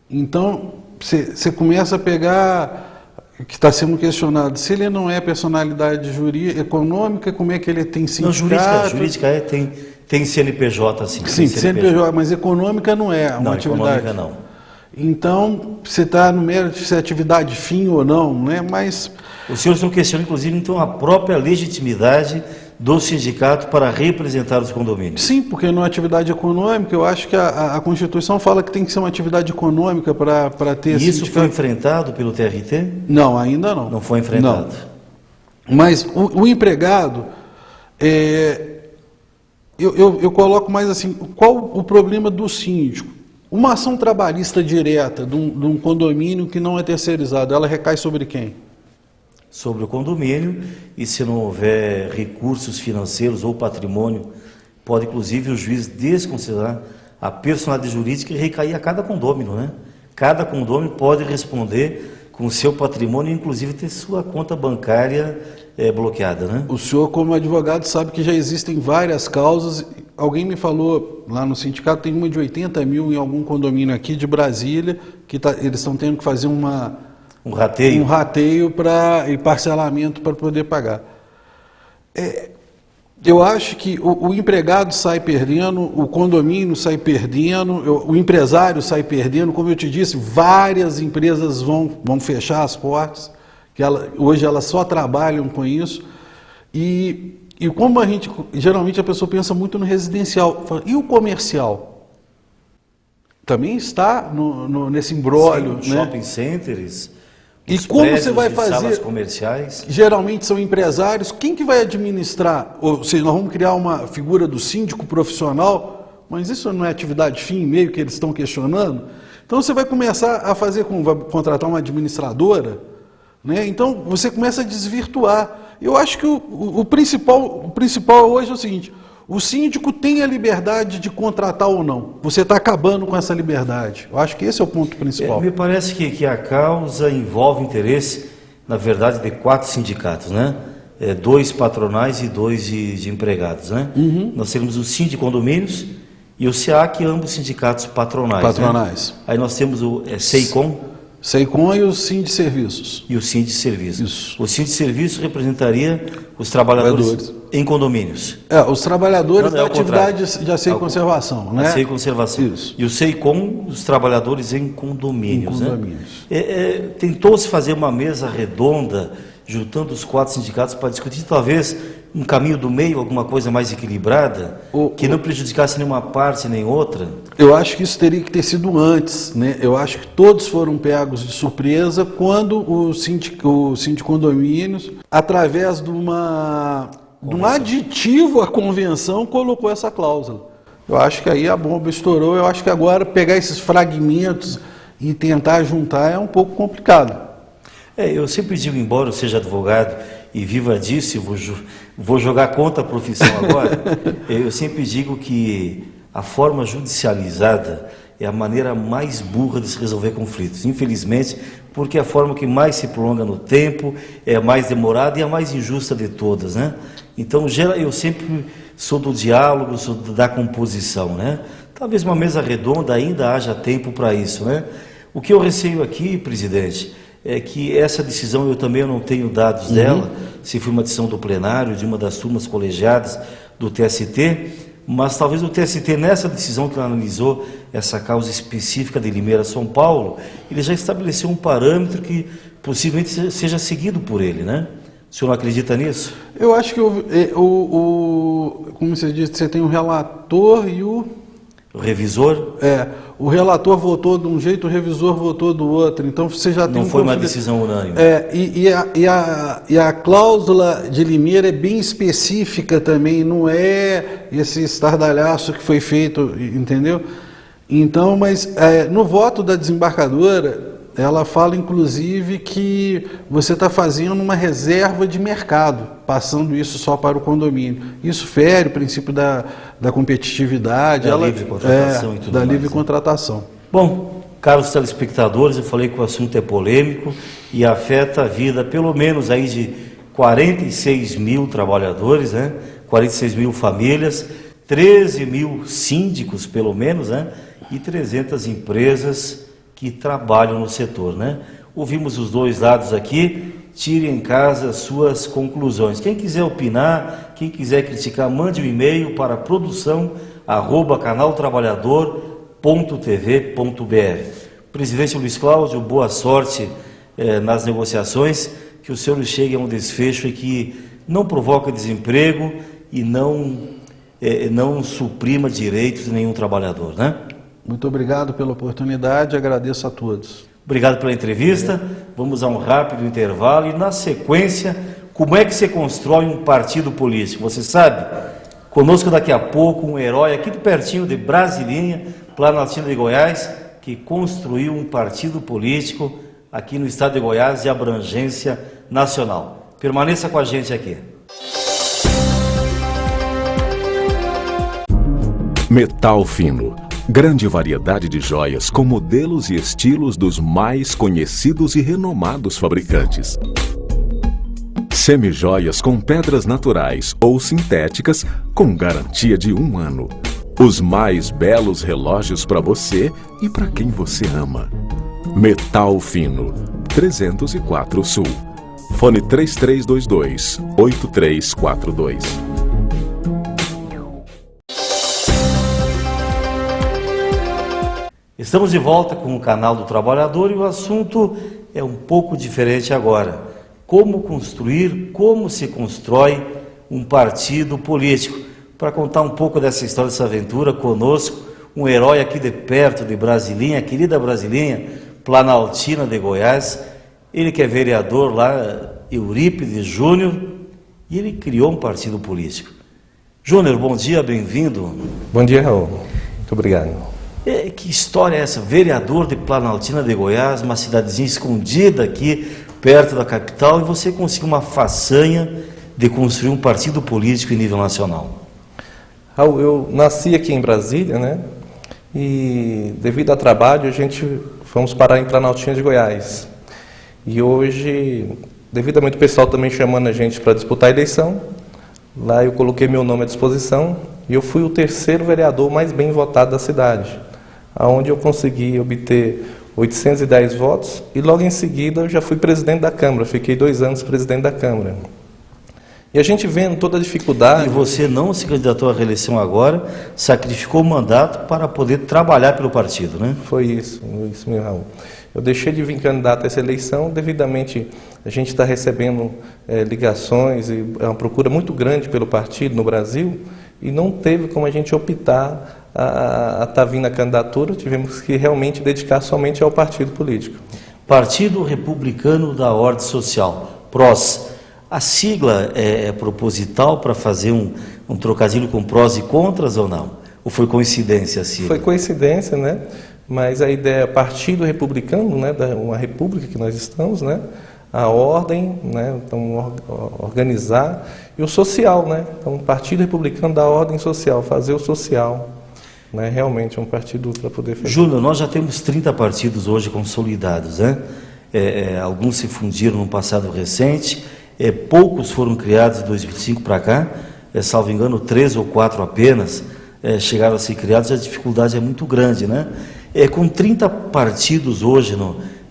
Então, você começa a pegar, que está sendo questionado, se ele não é personalidade jurídica, econômica, como é que ele tem sindicato? Não, jurídica tem CNPJ, sim. Sim, CNPJ, mas econômica não é uma atividade. Econômica não. Então, você está no mérito se é atividade fim ou não, né? Mas o senhor não questiona, inclusive, então, a própria legitimidade do sindicato para representar os condomínios. Sim, porque não é atividade econômica, eu acho que a Constituição fala que tem que ser uma atividade econômica para ter... E isso foi enfrentado pelo TRT? Não, ainda não. Não foi enfrentado. Não. Mas o empregado, eu coloco mais assim, qual o problema do síndico? Uma ação trabalhista direta de um condomínio que não é terceirizado, ela recai sobre quem? Sobre o condomínio, e se não houver recursos financeiros ou patrimônio, pode inclusive o juiz desconsiderar a personalidade jurídica e recair a cada condômino, né? Cada condômino pode responder com o seu patrimônio, inclusive ter sua conta bancária bloqueada, né? O senhor, como advogado, sabe que já existem várias causas. Alguém me falou lá no sindicato, tem uma de 80 mil em algum condomínio aqui de Brasília, que eles estão tendo que fazer um rateio e parcelamento para poder pagar. Eu acho que o empregado sai perdendo, o condomínio sai perdendo, o empresário sai perdendo. Como eu te disse, várias empresas vão fechar as portas, que hoje elas só trabalham com isso. E como geralmente a pessoa pensa muito no residencial, fala, e o comercial? Também está nesse imbróglio, sim, né? Shopping centers, e como você vai fazer? Salas comerciais. Geralmente são empresários. Quem que vai administrar? Ou seja, nós vamos criar uma figura do síndico profissional, mas isso não é atividade fim e meio que eles estão questionando? Então você vai começar a vai contratar uma administradora, né? Então você começa a desvirtuar. Eu acho que o principal hoje é o seguinte: o síndico tem a liberdade de contratar ou não. Você está acabando com essa liberdade. Eu acho que esse é o ponto principal. Me parece que a causa envolve interesse, na verdade, de 4 sindicatos, né? 2 patronais e 2 de empregados, né? Uhum. Nós temos o Sindicondomínios e o SEAC, ambos sindicatos patronais. Né? Aí nós temos o SEICOM. SEICOM e o Sindiserviços. E o Sindiserviços. Isso. O Sindiserviços representaria os trabalhadores em condomínios. Os trabalhadores da atividade de asseio e conservação, né? Asseio e conservação. Isso. E o SEICOM, os trabalhadores em condomínios. Né? Tentou-se fazer uma mesa redonda, juntando os 4 sindicatos para discutir, talvez, um caminho do meio, alguma coisa mais equilibrada, que não prejudicasse nenhuma parte nem outra? Eu acho que isso teria que ter sido antes, né? Eu acho que todos foram pegos de surpresa quando o Sindicondomínios, através de um aditivo à convenção, colocou essa cláusula. Eu acho que aí a bomba estourou. Eu acho que agora pegar esses fragmentos e tentar juntar é um pouco complicado. Eu sempre digo, embora eu seja advogado e viva disso, vou jogar contra a profissão agora, eu sempre digo que a forma judicializada é a maneira mais burra de se resolver conflitos, infelizmente, porque é a forma que mais se prolonga no tempo, é a mais demorada e a mais injusta de todas, né? Então, eu sempre sou do diálogo, sou da composição, né? Talvez uma mesa redonda ainda haja tempo para isso, né? O que eu receio aqui, presidente, é que essa decisão eu também não tenho dados dela, se foi uma decisão do plenário, de uma das turmas colegiadas do TST, mas talvez o TST, nessa decisão que analisou essa causa específica de Limeira, São Paulo, ele já estabeleceu um parâmetro que possivelmente seja seguido por ele, né? O senhor não acredita nisso? Eu acho que como você disse, você tem o relator e o revisor? O relator votou de um jeito, o revisor votou do outro. Então você já tem não foi uma decisão unânime. E a cláusula de Limeira é bem específica também, não é esse estardalhaço que foi feito, entendeu? Então, mas no voto da desembargadora, ela fala inclusive que você está fazendo uma reserva de mercado, passando isso só para o condomínio. Isso fere o princípio da competitividade, Da livre contratação e tudo da mais, livre né? contratação. Bom, caros telespectadores, eu falei que o assunto é polêmico e afeta a vida, pelo menos aí de 46 mil trabalhadores, né? 46 mil famílias, 13 mil síndicos, pelo menos, né? E 300 empresas que trabalham no setor, né? Ouvimos os dois lados aqui, tire em casa as suas conclusões. Quem quiser opinar, quem quiser criticar, mande um e-mail para produção@canaltrabalhador.tv.br. Presidente Luiz Cláudio, boa sorte nas negociações, que os senhores cheguem a um desfecho e que não provoque desemprego e não suprima direitos de nenhum trabalhador, né? Muito obrigado pela oportunidade, agradeço a todos. Obrigado pela entrevista. Vamos a um rápido intervalo e, na sequência, como é que se constrói um partido político? Você sabe? Conosco daqui a pouco um herói aqui de pertinho de Brasilinha, Planaltina de Goiás, que construiu um partido político aqui no estado de Goiás de abrangência nacional. Permaneça com a gente aqui. Metal Fino. Grande variedade de joias com modelos e estilos dos mais conhecidos e renomados fabricantes. Semijoias com pedras naturais ou sintéticas com garantia de 1 ano. Os mais belos relógios para você e para quem você ama. Metal Fino, 304 Sul. Fone 3322-8342. Estamos de volta com o canal do Trabalhador e o assunto é um pouco diferente agora. Como construir, como se constrói um partido político. Para contar um pouco dessa história, dessa aventura, conosco, um herói aqui de perto de Brasilinha, a querida Brasilinha, Planaltina de Goiás. Ele que é vereador lá, Eurípides Júnior, e ele criou um partido político. Júnior, bom dia, bem-vindo. Bom dia, Raul. Muito obrigado. Que história é essa? Vereador de Planaltina de Goiás, uma cidadezinha escondida aqui, perto da capital, e você conseguiu uma façanha de construir um partido político em nível nacional. Raul, eu nasci aqui em Brasília, né? E devido a trabalho, fomos parar em Planaltina de Goiás. E hoje, devidamente o pessoal também chamando a gente para disputar a eleição, lá eu coloquei meu nome à disposição e eu fui o 3º vereador mais bem votado da cidade, onde eu consegui obter 810 votos e logo em seguida eu já fui presidente da Câmara, fiquei 2 anos presidente da Câmara. E a gente vendo toda a dificuldade... E você não se candidatou à reeleição agora, sacrificou o mandato para poder trabalhar pelo partido, né? Foi isso meu Raul. Eu deixei de vir candidato a essa eleição, devidamente a gente está recebendo ligações e é uma procura muito grande pelo partido no Brasil e não teve como a gente optar a estar vindo a candidatura, tivemos que realmente dedicar somente ao partido político. Partido Republicano da Ordem Social, PROS. A sigla é proposital para fazer um trocadilho com prós e contras ou não? Ou foi coincidência a sigla? Foi coincidência, né? Mas a ideia é Partido Republicano, né? Uma república que nós estamos, né? A ordem, né? Então, organizar. E o social, né? Então, Partido Republicano da Ordem Social, fazer o social. Né? Realmente é um partido para poder fazer. Júnior, nós já temos 30 partidos hoje consolidados, né? Alguns se fundiram no passado recente, poucos foram criados de 2005 para cá, salvo engano 3 ou 4 apenas chegaram a ser criados, e a dificuldade é muito grande, né? Com 30 partidos hoje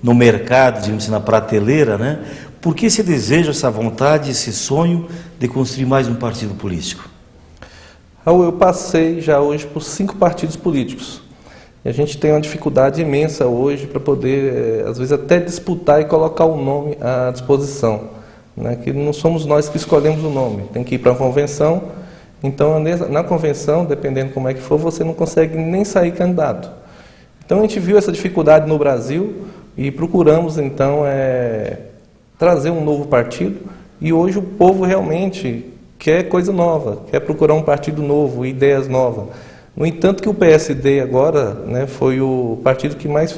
no mercado, digamos assim, na prateleira, né? Por que se deseja essa vontade, esse sonho de construir mais um partido político? Raul, eu passei já hoje por 5 partidos políticos. E a gente tem uma dificuldade imensa hoje para poder, às vezes, até disputar e colocar o nome à disposição. Né? Que não somos nós que escolhemos o nome, tem que ir para a convenção. Então, na convenção, dependendo como é que for, você não consegue nem sair candidato. Então, a gente viu essa dificuldade no Brasil e procuramos, então, trazer um novo partido. E hoje o povo realmente quer coisa nova, quer procurar um partido novo, ideias novas. No entanto, que o PSD agora, né, foi o partido que mais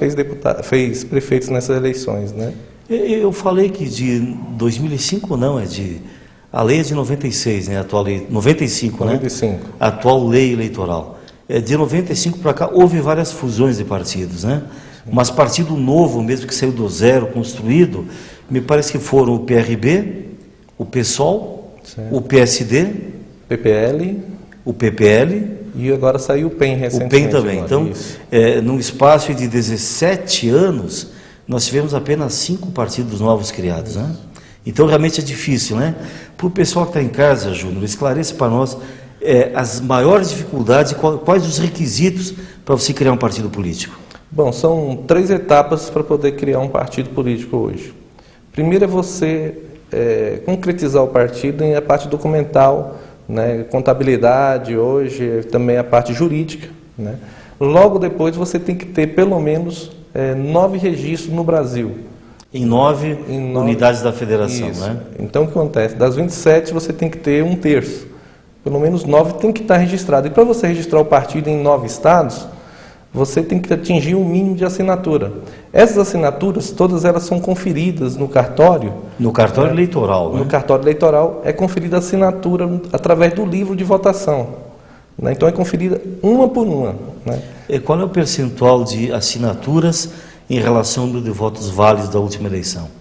fez prefeitos nessas eleições, né? Eu falei que de 2005 não, a lei é de 96, né? 95, 95. Né? A atual lei eleitoral. De 95 para cá houve várias fusões de partidos, né? Sim. Mas partido novo, mesmo que saiu do zero, construído, me parece que foram o PRB, o PSOL, certo. O PSD, PPL, o PPL. E agora saiu o PEN recentemente. O PEN também. Então, num espaço de 17 anos, nós tivemos apenas 5 partidos novos criados, né? Então, realmente é difícil, né? Para o pessoal que está em casa, Júnior, esclareça para nós as maiores dificuldades, quais os requisitos para você criar um partido político. Bom, são 3 etapas para poder criar um partido político hoje. Primeiro é você concretizar o partido em a parte documental, né, contabilidade hoje, também a parte jurídica, né? Logo depois você tem que ter pelo menos 9 registros no Brasil. Em 9 unidades da federação, isso. Né? Então o que acontece? Das 27 você tem que ter 1/3. Pelo menos 9 tem que estar registrado. E para você registrar o partido em 9 estados, você tem que atingir um mínimo de assinatura. Essas assinaturas, todas elas são conferidas no cartório. No cartório eleitoral, né? No cartório eleitoral é conferida a assinatura através do livro de votação, né? Então é conferida uma por uma, né? E qual é o percentual de assinaturas em relação ao número de votos válidos da última eleição?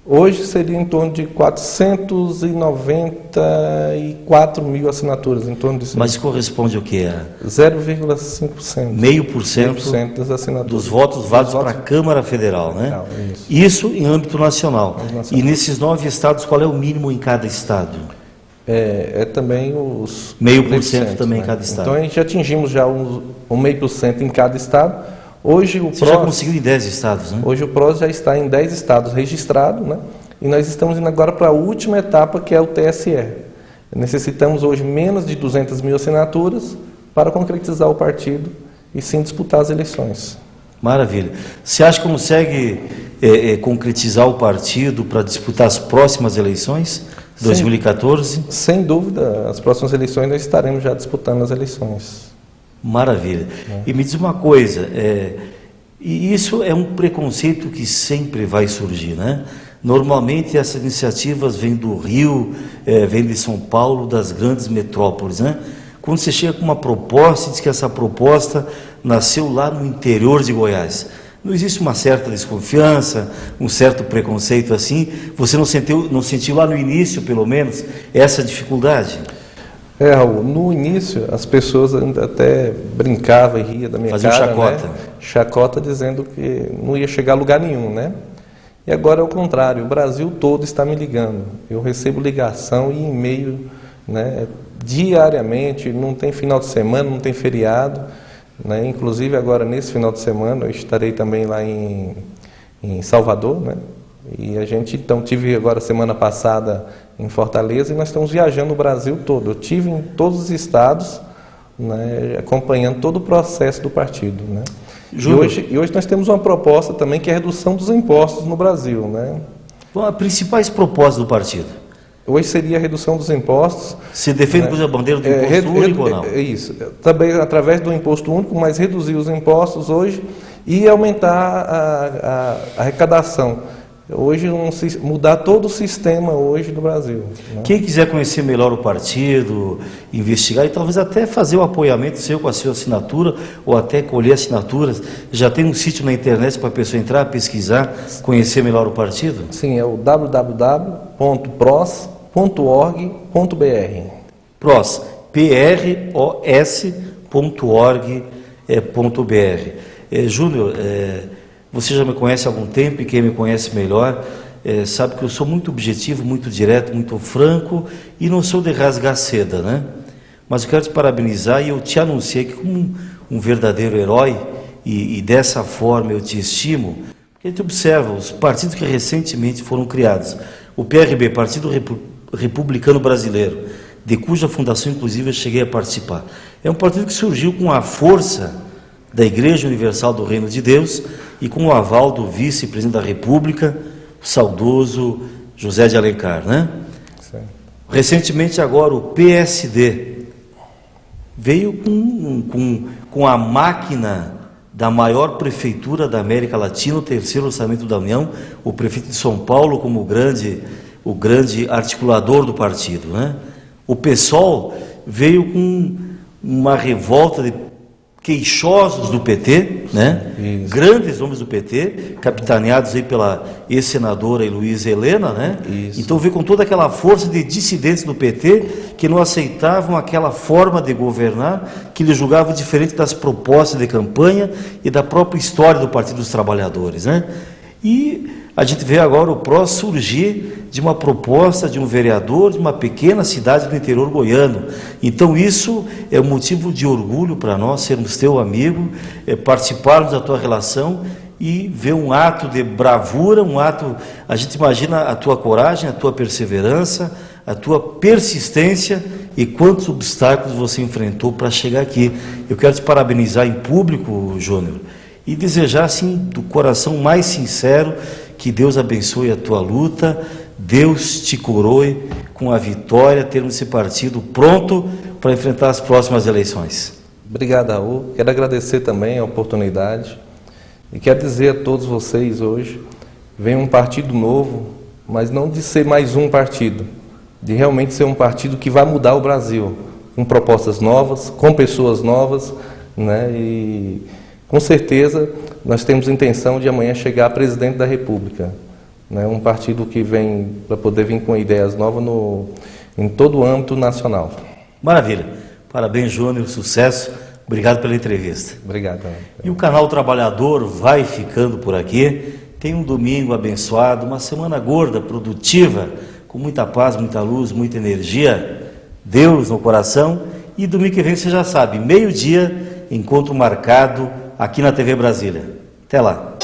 Hoje seria em torno de 494 mil assinaturas, em torno disso. Mas corresponde ao que? 0,5%. Meio por cento das assinaturas. Dos votos válidos para a Câmara Federal, né? Não, isso em âmbito nacional. E nesses 9 estados, qual é o mínimo em cada estado? Também os... Meio por cento também, né? Em cada estado. Então a gente atingimos já um 0,5% em cada estado. Hoje o Você já conseguiu em 10 estados, né? Hoje o PROS já está em 10 estados registrado, né? E nós estamos indo agora para a última etapa, que é o TSE. Necessitamos hoje menos de 200 mil assinaturas para concretizar o partido e sim disputar as eleições. Maravilha. Você acha que consegue concretizar o partido para disputar as próximas eleições, 2014? Sem dúvida, as próximas eleições nós estaremos já disputando as eleições. Maravilha. E me diz uma coisa, e isso é um preconceito que sempre vai surgir, né? Normalmente essas iniciativas vêm do Rio, vêm de São Paulo, das grandes metrópoles, né? Quando você chega com uma proposta e diz que essa proposta nasceu lá no interior de Goiás, não existe uma certa desconfiança, um certo preconceito assim? Você não sentiu lá no início, pelo menos, essa dificuldade? Raul, no início as pessoas ainda até brincavam e riam da minha cara, chacota. Né? Chacota dizendo que não ia chegar a lugar nenhum, né? E agora é o contrário, o Brasil todo está me ligando. Eu recebo ligação e e-mail, né, diariamente, não tem final de semana, não tem feriado, né? Inclusive agora nesse final de semana eu estarei também lá em Salvador, né? E a gente então tive agora semana passada em Fortaleza e nós estamos viajando o Brasil todo. Eu tive em todos os estados, né, acompanhando todo o processo do partido, né? E hoje nós temos uma proposta também que é a redução dos impostos no Brasil, né? Bom, as principais propostas do partido? Hoje seria a redução dos impostos. Você defende, né, a bandeira do imposto único ou não? Isso. Também através do imposto único, mas reduzir os impostos hoje e aumentar a arrecadação. Hoje, mudar todo o sistema hoje do Brasil, né? Quem quiser conhecer melhor o partido, investigar e talvez até fazer o apoiamento seu com a sua assinatura ou até colher assinaturas, já tem um sítio na internet para a pessoa entrar, pesquisar, conhecer melhor o partido? Sim, é o www.pros.org.br. PROS, PROS.org.br. Júnior, você já me conhece há algum tempo e quem me conhece melhor sabe que eu sou muito objetivo, muito direto, muito franco e não sou de rasgar seda, né? Mas eu quero te parabenizar e eu te anunciei que como um verdadeiro herói e dessa forma eu te estimo, porque a gente observa os partidos que recentemente foram criados, o PRB, Partido Republicano Brasileiro, de cuja fundação inclusive eu cheguei a participar, é um partido que surgiu com a força da Igreja Universal do Reino de Deus e com o aval do vice-presidente da República, o saudoso José de Alencar, né? Sim. Recentemente agora o PSD veio com a máquina da maior prefeitura da América Latina, o terceiro orçamento da União, o prefeito de São Paulo como o grande articulador do partido, né? O PSOL veio com uma revolta de queixosos do PT, né? Isso. Grandes homens do PT, capitaneados aí pela ex-senadora Heloísa Helena, né? Isso. Então veio com toda aquela força de dissidentes do PT que não aceitavam aquela forma de governar, que eles julgavam diferente das propostas de campanha e da própria história do Partido dos Trabalhadores, né? E a gente vê agora o PRO surgir de uma proposta de um vereador de uma pequena cidade do interior goiano. Então isso é um motivo de orgulho para nós, sermos teu amigo, participarmos da tua relação e ver um ato de bravura, a gente imagina a tua coragem, a tua perseverança, a tua persistência e quantos obstáculos você enfrentou para chegar aqui. Eu quero te parabenizar em público, Júnior, e desejar, assim, do coração mais sincero, que Deus abençoe a tua luta, Deus te coroe com a vitória, termos esse partido pronto para enfrentar as próximas eleições. Obrigado, Raul. Quero agradecer também a oportunidade e quero dizer a todos vocês hoje, vem um partido novo, mas não de ser mais um partido, de realmente ser um partido que vai mudar o Brasil, com propostas novas, com pessoas novas, né? E com certeza nós temos intenção de amanhã chegar a presidente da República, né? Um partido que vem para poder vir com ideias novas em todo o âmbito nacional. Maravilha. Parabéns, Júnior, sucesso. Obrigado pela entrevista. Obrigado. E o Canal Trabalhador vai ficando por aqui. Tem um domingo abençoado, uma semana gorda, produtiva, com muita paz, muita luz, muita energia, Deus no coração. E domingo que vem você já sabe, 12h, encontro marcado aqui na TV Brasília. Até lá.